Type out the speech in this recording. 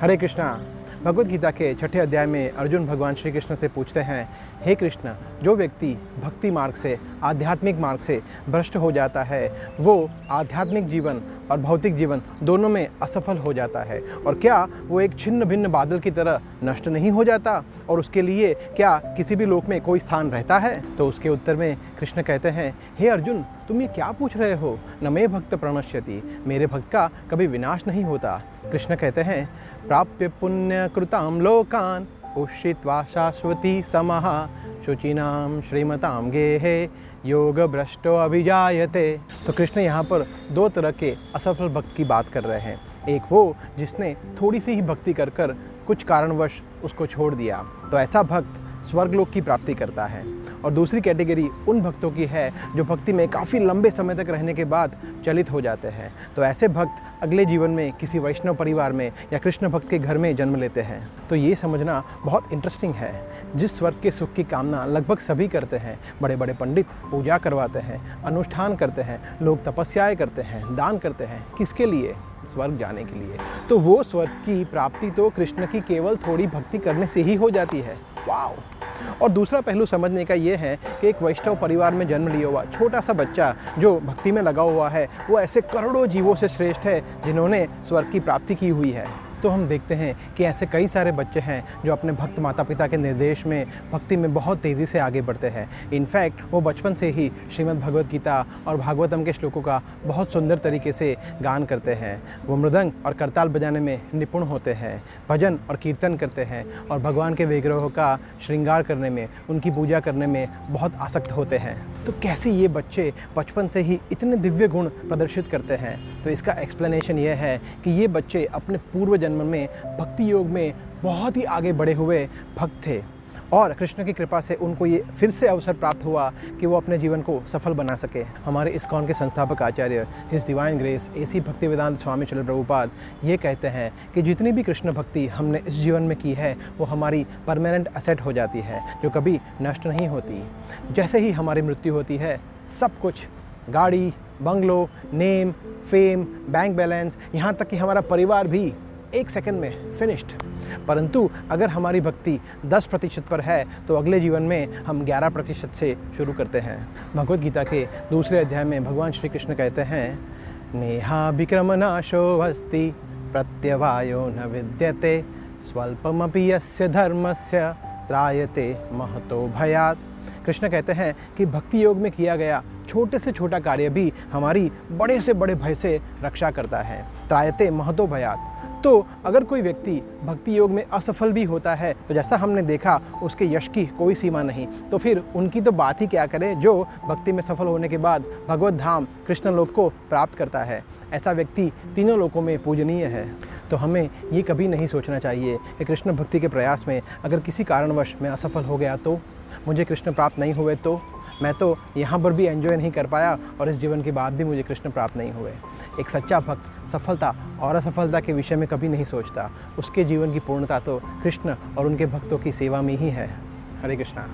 हरे कृष्णा। भगवद गीता के छठे अध्याय में अर्जुन भगवान श्री कृष्ण से पूछते हैं, हे कृष्ण, जो व्यक्ति भक्ति मार्ग से आध्यात्मिक मार्ग से भ्रष्ट हो जाता है वो आध्यात्मिक जीवन और भौतिक जीवन दोनों में असफल हो जाता है, और क्या वो एक छिन्न भिन्न बादल की तरह नष्ट नहीं हो जाता, और उसके लिए क्या किसी भी लोक में कोई स्थान रहता है? तो उसके उत्तर में कृष्ण कहते हैं, हे अर्जुन, तुम ये क्या पूछ रहे हो? न मे भक्त प्रणश्यति, मेरे भक्त का कभी विनाश नहीं होता। कृष्ण कहते हैं, प्राप्य पुण्य कृताम लोकान उषित्वा शाश्वती समः शुचिनाम श्रीमताम गेहे योग भ्रष्टो अभिजायते। तो कृष्ण यहाँ पर दो तरह के असफल भक्त की बात कर रहे हैं। एक वो जिसने थोड़ी सी ही भक्ति कर कर कुछ कारणवश उसको छोड़ दिया, तो ऐसा भक्त स्वर्गलोक की प्राप्ति करता है। और दूसरी कैटेगरी उन भक्तों की है जो भक्ति में काफ़ी लंबे समय तक रहने के बाद चलित हो जाते हैं। तो ऐसे भक्त अगले जीवन में किसी वैष्णव परिवार में या कृष्ण भक्त के घर में जन्म लेते हैं। तो ये समझना बहुत इंटरेस्टिंग है। जिस स्वर्ग के सुख की कामना लगभग सभी करते हैं, बड़े बड़े पंडित पूजा करवाते हैं, अनुष्ठान करते हैं, लोग तपस्याएँ करते हैं, दान करते हैं, किसके लिए? स्वर्ग जाने के लिए। तो वो स्वर्ग की प्राप्ति तो कृष्ण की केवल थोड़ी भक्ति करने से ही हो जाती है। वाओ! और दूसरा पहलू समझने का ये है कि एक वैष्णव परिवार में जन्म लिया हुआ छोटा सा बच्चा जो भक्ति में लगा हुआ है वो ऐसे करोड़ों जीवों से श्रेष्ठ है जिन्होंने स्वर्ग की प्राप्ति की हुई है। तो हम देखते हैं कि ऐसे कई सारे बच्चे हैं जो अपने भक्त माता पिता के निर्देश में भक्ति में बहुत तेज़ी से आगे बढ़ते हैं। इनफैक्ट वो बचपन से ही श्रीमद् भगवद गीता और भागवतम के श्लोकों का बहुत सुंदर तरीके से गान करते हैं। वो मृदंग और करताल बजाने में निपुण होते हैं, भजन और कीर्तन करते हैं, और भगवान के विग्रहों का श्रृंगार करने में, उनकी पूजा करने में बहुत आसक्त होते हैं। तो कैसे ये बच्चे बचपन से ही इतने दिव्य गुण प्रदर्शित करते हैं? तो इसका एक्सप्लेनेशन ये है कि ये बच्चे अपने पूर्व जन्म में भक्ति योग में बहुत ही आगे बढ़े हुए भक्त थे, और कृष्ण की कृपा से उनको ये फिर से अवसर प्राप्त हुआ कि वो अपने जीवन को सफल बना सके। हमारे इस्कॉन के संस्थापक आचार्य his divine grace AC Bhaktivedanta Swami Srila Prabhupada ये कहते हैं कि जितनी भी कृष्ण भक्ति हमने इस जीवन में की है वो हमारी परमानेंट एसेट हो जाती है, जो कभी नष्ट नहीं होती। जैसे ही हमारी मृत्यु होती है, सब कुछ, गाड़ी, bungalow, name, fame, bank balance, यहाँ तक कि हमारा परिवार भी एक सेकंड में फिनिश्ड। परंतु अगर हमारी भक्ति 10% पर है तो अगले जीवन में हम 11% से शुरू करते हैं। भगवद गीता के दूसरे अध्याय में भगवान श्री कृष्ण कहते हैं, नेहा विक्रम नाशो अस्ति प्रत्यवायो न विद्यते स्वल्पमपि यस्य धर्मस्य त्रायते महतो भयात्। कृष्ण कहते हैं कि भक्ति योग में किया गया छोटे से छोटा कार्य भी हमारी बड़े से बड़े भय से रक्षा करता है। त्रायते महतो भयात्। तो अगर कोई व्यक्ति भक्ति योग में असफल भी होता है तो जैसा हमने देखा उसके यश की कोई सीमा नहीं, तो फिर उनकी तो बात ही क्या करें जो भक्ति में सफल होने के बाद भगवत धाम कृष्ण लोक को प्राप्त करता है। ऐसा व्यक्ति तीनों लोकों में पूजनीय है। तो हमें ये कभी नहीं सोचना चाहिए कि कृष्ण भक्ति के प्रयास में अगर किसी कारणवश मैं असफल हो गया तो, मुझे कृष्ण प्राप्त नहीं हुए तो, मैं तो यहाँ पर भी एंजॉय नहीं कर पाया और इस जीवन के बाद भी मुझे कृष्ण प्राप्त नहीं हुए। एक सच्चा भक्त सफलता और असफलता के विषय में कभी नहीं सोचता। उसके जीवन की पूर्णता तो कृष्ण और उनके भक्तों की सेवा में ही है। हरे कृष्णा।